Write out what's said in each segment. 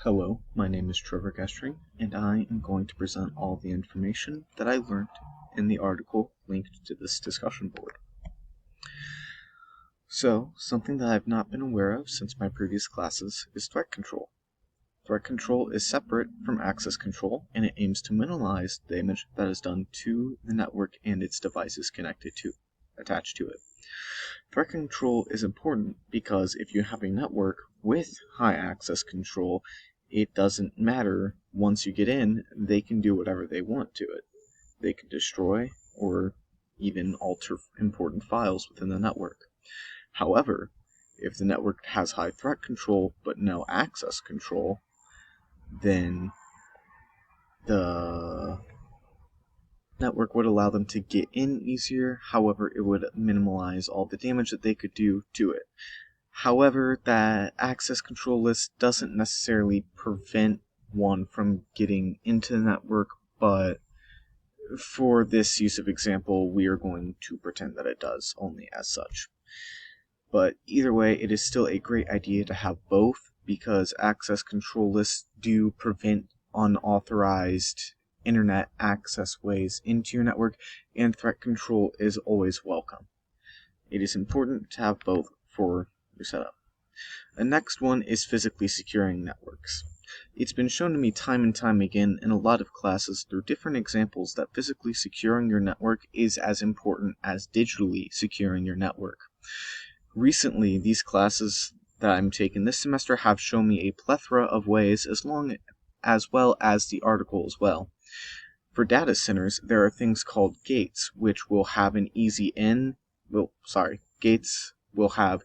Hello, my name is Trevor Gestring, and I am going to present all the information that I learned in the article linked to this discussion board. So, something that I've not been aware of since my previous classes is threat control. Threat control is separate from access control, and it aims to minimize damage that is done to the network and its devices attached to it. Threat control is important because if you have a network with high access control, it doesn't matter. Once you get in, they can do whatever they want to it. They can destroy or even alter important files within the network. However, if the network has high threat control but no access control, then the network would allow them to get in easier. However, it would minimize all the damage that they could do to it. However, that access control list doesn't necessarily prevent one from getting into the network, but for this use of example, we are going to pretend that it does only as such. But either way, it is still a great idea to have both, because access control lists do prevent unauthorized internet access ways into your network, and threat control is always welcome. It is important to have both for your setup. The next one is physically securing networks. It's been shown to me time and time again in a lot of classes through different examples that physically securing your network is as important as digitally securing your network. Recently, these classes that I'm taking this semester have shown me a plethora of ways, as well as the article as well. For data centers, there are things called gates, which will have an easy in. Gates will have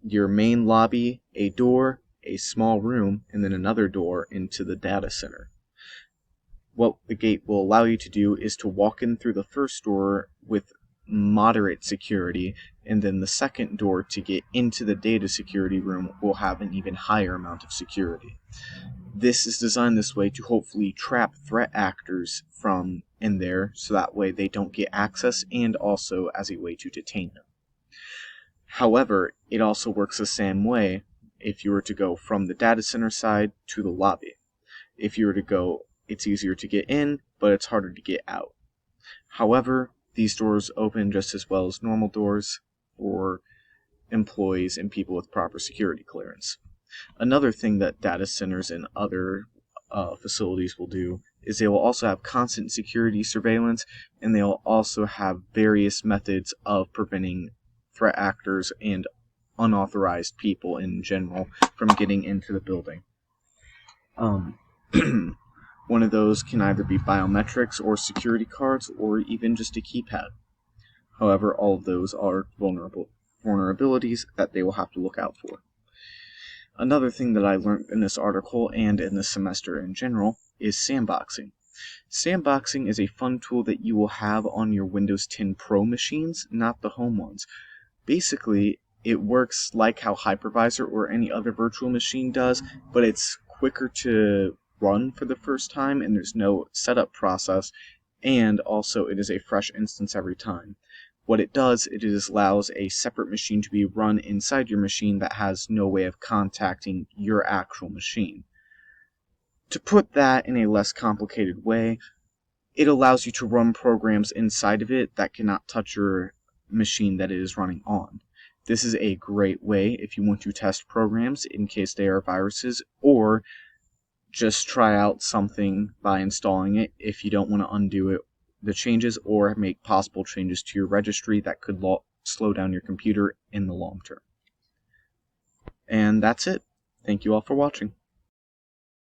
your main lobby, a door, a small room, and then another door into the data center. What the gate will allow you to do is to walk in through the first door with moderate security, and then the second door to get into the data security room will have an even higher amount of security. This is designed this way to hopefully trap threat actors from in there, so that way they don't get access, and also as a way to detain them. However, it also works the same way if you were to go from the data center side to the lobby. If you were to go, it's easier to get in, but it's harder to get out. However, these doors open just as well as normal doors for employees and people with proper security clearance. Another thing that data centers and other facilities will do is they will also have constant security surveillance, and they will also have various methods of preventing threat actors and unauthorized people in general from getting into the building. One of those can either be biometrics or security cards, or even just a keypad. However, all of those are vulnerabilities that they will have to look out for. Another thing that I learned in this article and in this semester in general is sandboxing. Sandboxing is a fun tool that you will have on your Windows 10 Pro machines, not the home ones. Basically, it works like how Hypervisor or any other virtual machine does, but it's quicker to run for the first time, and there's no setup process, and also it is a fresh instance every time. What it does, it is allows a separate machine to be run inside your machine that has no way of contacting your actual machine. To put that in a less complicated way, it allows you to run programs inside of it that cannot touch your machine that it is running on. This is a great way if you want to test programs in case they are viruses, or just try out something by installing it if you don't want to undo the changes or make possible changes to your registry that could slow down your computer in the long term. And that's it. Thank you all for watching.